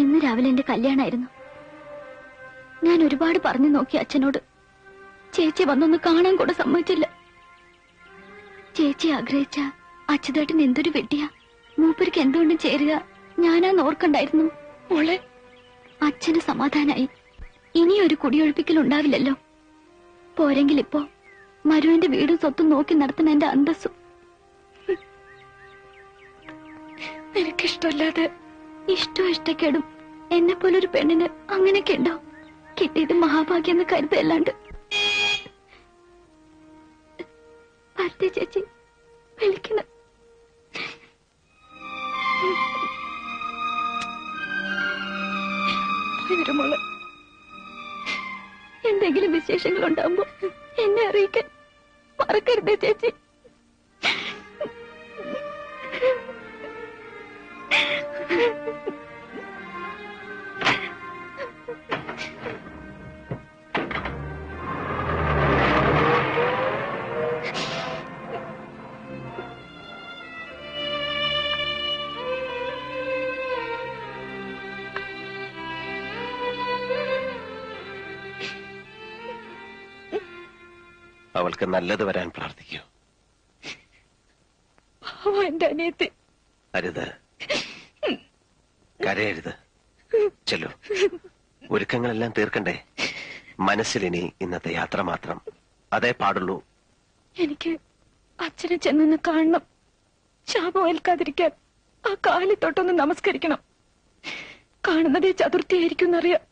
ഇന്ന് രാവിലെ എന്റെ കല്യാണമായിരുന്നു. ഞാൻ ഒരുപാട് പറഞ്ഞു നോക്കി അച്ഛനോട്. ചേച്ചി വന്നൊന്ന് കാണാൻ കൂടെ സമ്മതിച്ചില്ല. ചേച്ചി ആഗ്രഹിച്ച അച്യുതേട്ടൻ എന്തൊരു വെട്ടിയാ. മൂപ്പർക്ക് എന്തുകൊണ്ടും ചേരുക ഞാനാന്ന് ഓർക്കണ്ടായിരുന്നു. മോളെ, അച്ഛന് സമാധാനായി. ഇനിയൊരു കുടിയൊഴിപ്പിക്കൽ ഉണ്ടാവില്ലല്ലോ. പോരെങ്കിൽ ഇപ്പോ മരുവിന്റെ വീടും സ്വത്തും നോക്കി നടത്തുന്ന എന്റെ അന്തസ്സും. നിനക്കിഷ്ടമല്ലാതെ ഇഷ്ടവും ഇഷ്ടക്കേടും എന്നെ പോലൊരു പെണ്ണിന് അങ്ങനെയൊക്കെ ഉണ്ടോ? കിട്ടിയത് മഹാഭാഗ്യം എന്ന് കരുതല്ലാണ്ട്. ഭർത്തി ചേച്ചി വിളിക്കണം. മോളെ, എന്തെങ്കിലും വിശേഷങ്ങൾ ഉണ്ടാകുമ്പോ എന്നെ അറിയിക്കാൻ മറക്കരുതേ ചേച്ചി. അവൾക്ക് നല്ലത് വരാൻ പ്രാർത്ഥിക്കൂ. എന്റെ അനിയത്തി. അരുത്, കരയരുത്. ചെല്ലു, ഒരുക്കങ്ങളെല്ലാം തീർക്കണ്ടേ? മനസ്സിലിനി ഇന്നത്തെ യാത്ര മാത്രം, അതേ പാടുള്ളൂ. എനിക്ക് അച്ഛനെ ചെന്നൊന്ന് കാണണം. ശാപം ഏൽക്കാതിരിക്കാൻ ആ കാലിൽ തൊട്ടൊന്ന് നമസ്കരിക്കണം. കാണുന്നതേ ചതുർത്ഥിയായിരിക്കും എന്നറിയാം.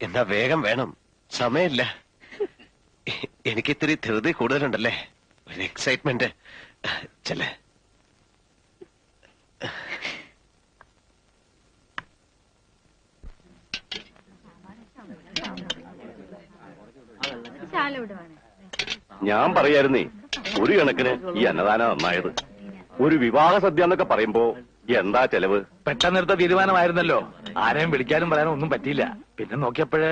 എന്നാ വേഗം വേണം, സമയമില്ല. എനിക്കിത്തിരി ധൃതി കൂടുതലുണ്ടല്ലേ, ഒരു എക്സൈറ്റ്മെന്റ്. ചെല്ലേ. ഞാൻ പറയായിരുന്നേ, ഒരു കണക്കിന് ഈ അന്നദാനം നന്നായത്. ഒരു വിവാഹ സദ്യ എന്നൊക്കെ പറയുമ്പോ എന്താ ചെലവ്? പെട്ടെന്നെടുത്ത തീരുമാനമായിരുന്നല്ലോ. ആരെയും വിളിക്കാനും പറയാനും ഒന്നും പറ്റിയില്ല. പിന്നെ നോക്കിയപ്പോഴേ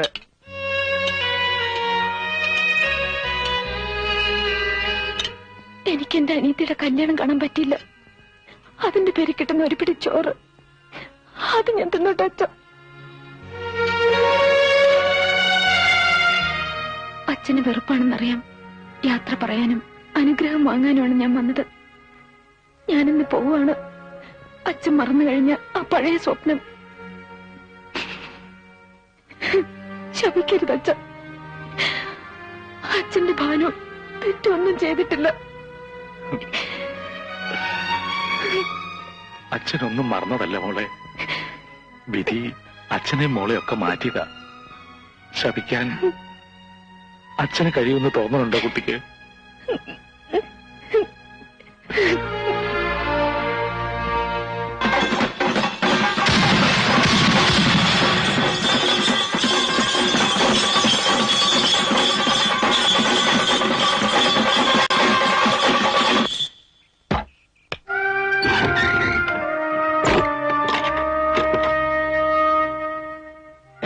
എനിക്ക് എന്റെ അനിയത്തിയുടെ കല്യാണം കാണാൻ പറ്റില്ല. അതിന്റെ പേര് കിട്ടുന്ന ഒരു പിടി ചോറ് അത് ഞാൻ തിന്നോട്ടെ അച്ഛ. അച്ഛന് വെറുപ്പാണെന്നറിയാം. യാത്ര പറയാനും അനുഗ്രഹം വാങ്ങാനുമാണ് ഞാൻ വന്നത്. ഞാനിന്ന് പോവാണ്. അച്ഛൻ മറന്നു കഴിഞ്ഞ ആ പഴയ സ്വപ്നം ശപിക്കരുത് അച്ഛ. അച്ഛന്റെ ഭാനു തെറ്റൊന്നും ചെയ്തിട്ടില്ല. അച്ഛനൊന്നും മറന്നതല്ല മോളെ. വിധി അച്ഛനെ മോളെയൊക്കെ മാറ്റിയതാ. ശപിക്കാൻ അച്ഛന് കഴിയുമെന്ന് തോന്നുന്നുണ്ടോ കുട്ടിക്ക്?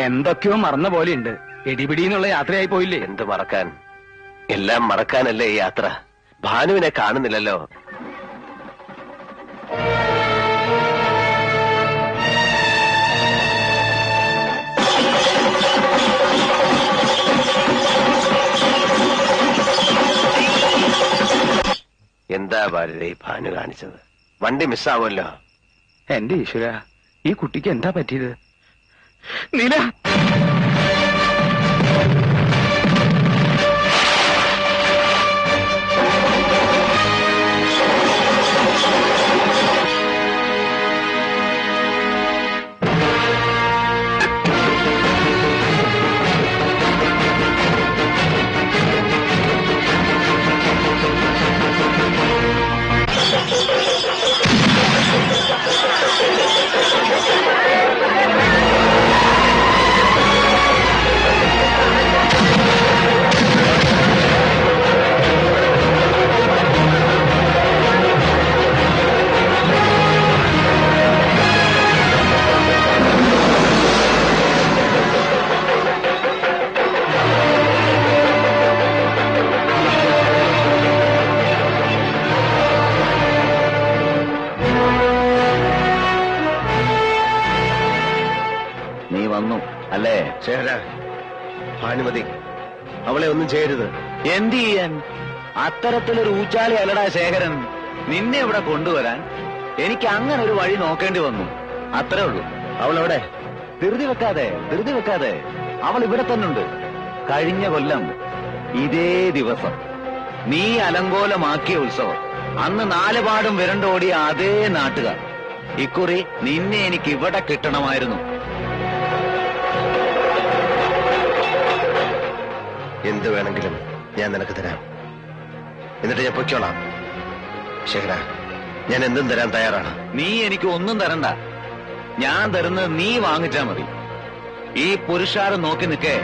എന്തൊക്കെയോ മറന്ന പോലെയുണ്ട്. എടിപിടിന്നുള്ള യാത്രയായി പോയില്ലേ? എന്ത് മറക്കാൻ, എല്ലാം മറക്കാനല്ലേ ഈ യാത്ര. ഭാനുവിനെ കാണുന്നില്ലല്ലോ. എന്താ ഭാരതി ഭാനു കാണിച്ചത്? വണ്ടി മിസ്സാവുമല്ലോ. എന്റെ ഈശ്വര, ഈ കുട്ടിക്ക് എന്താ പറ്റിയത്? നീല, വന്നു അല്ലേ? ശേഖര, ഭാനുമതി അവളെ ഒന്നും ചെയ്യരുത്. എന്ത് ചെയ്യാൻ? അത്തരത്തിലൊരു ഊച്ചാളി അല്ലടാ ശേഖരൻ. നിന്നെ ഇവിടെ കൊണ്ടുവരാൻ എനിക്ക് അങ്ങനെ ഒരു വഴി നോക്കേണ്ടി വന്നു, അത്രേ ഉള്ളൂ. അവളെവിടെ? ധൃതി വെക്കാതെ അവൾ ഇവിടെ തന്നുണ്ട്. കഴിഞ്ഞ കൊല്ലം ഇതേ ദിവസം നീ അലങ്കോലമാക്കിയ ഉത്സവം, അന്ന് നാലുപാടും വിരണ്ടോടിയ അതേ നാട്ടുകാർ. ഇക്കുറി നിന്നെ എനിക്ക് ഇവിടെ കിട്ടണമായിരുന്നു. എന്ത് വേണമെങ്കിലും ഞാൻ നിനക്ക് തരാം, എന്നിട്ട് ഞാൻ പൊയ്ക്കോളാം. ശേഖര, ഞാൻ എന്തും തരാൻ തയ്യാറാണ്. നീ എനിക്ക് ഒന്നും തരണ്ട. ഞാൻ തരുന്നത് നീ വാങ്ങിച്ചാ മതി. ഈ പുരുഷാരം നോക്കി നിൽക്കേ,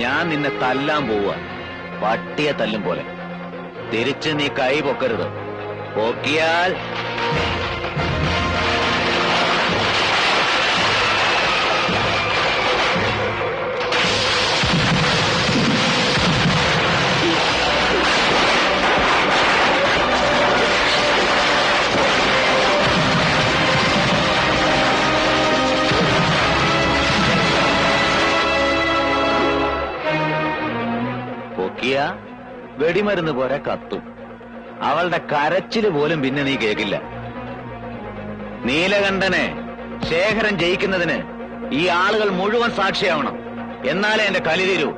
ഞാൻ നിന്നെ തല്ലാൻ പോവുക, പട്ടിയെ തല്ലും പോലെ. തിരിച്ച് നീ കൈ പൊക്കരുത്. പൊക്കിയാൽ വെടിമരുന്ന് പോലെ കത്തും. അവളുടെ കരച്ചില് പോലും പിന്നെ നീ കേൾക്കില്ല. നീലകണ്ഠനെ ശേഖരൻ ജയിക്കുന്നതിന് ഈ ആളുകൾ മുഴുവൻ സാക്ഷിയാവണം. എന്നാലേ എന്റെ കലി തീരൂ.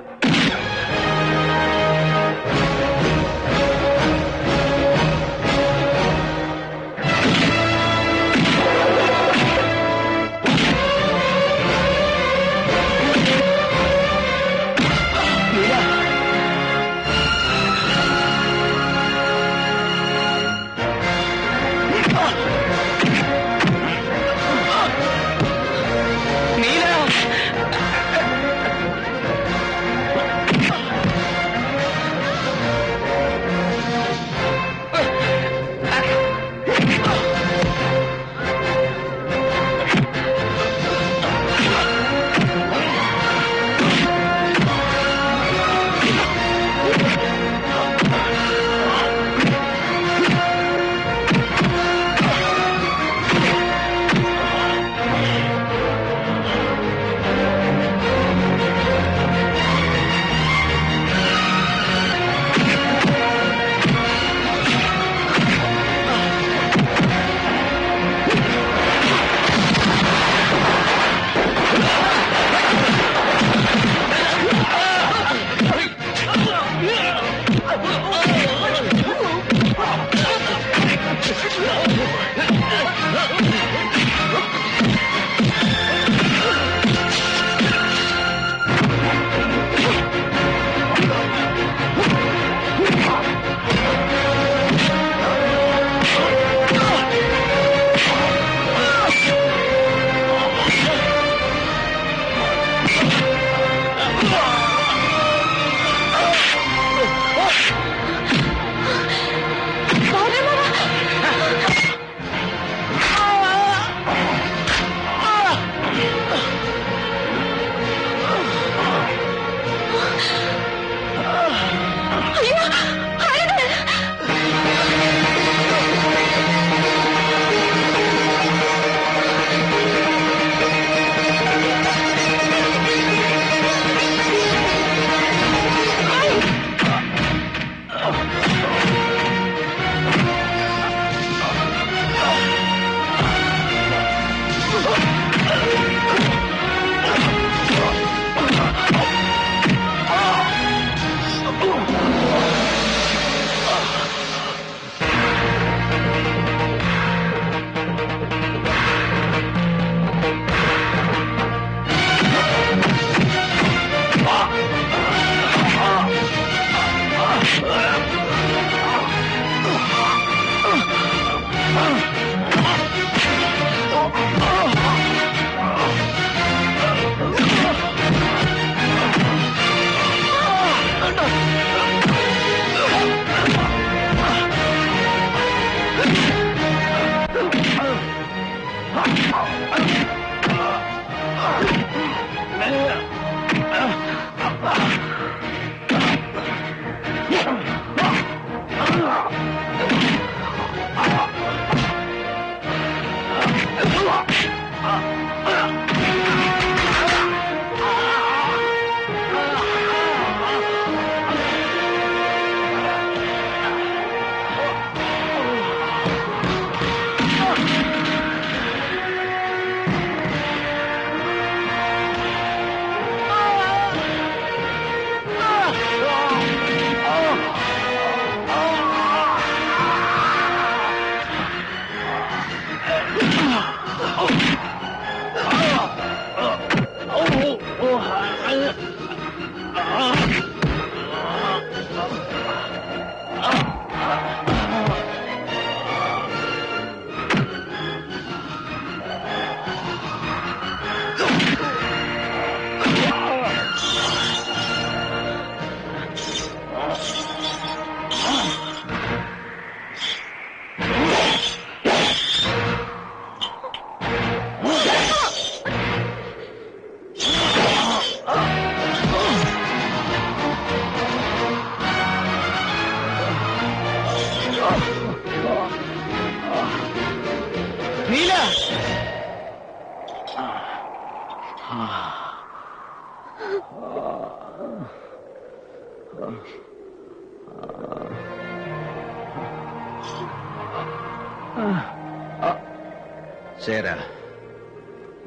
ശേര,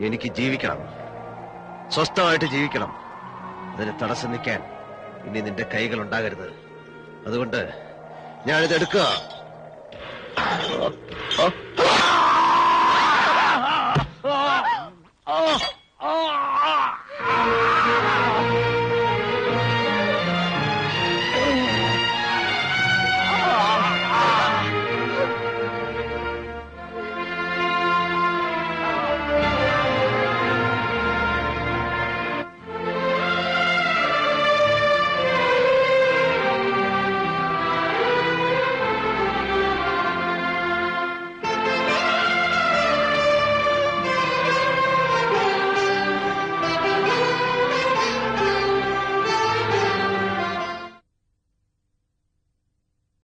എനിക്ക് ജീവിക്കണം, സ്വസ്ഥമായിട്ട് ജീവിക്കണം. അതിന് തടസ്സം നിൽക്കാൻ ഇനി നിന്റെ കൈകൾ ഉണ്ടാകരുത്. അതുകൊണ്ട് ഞാനിത് എടുക്കുക.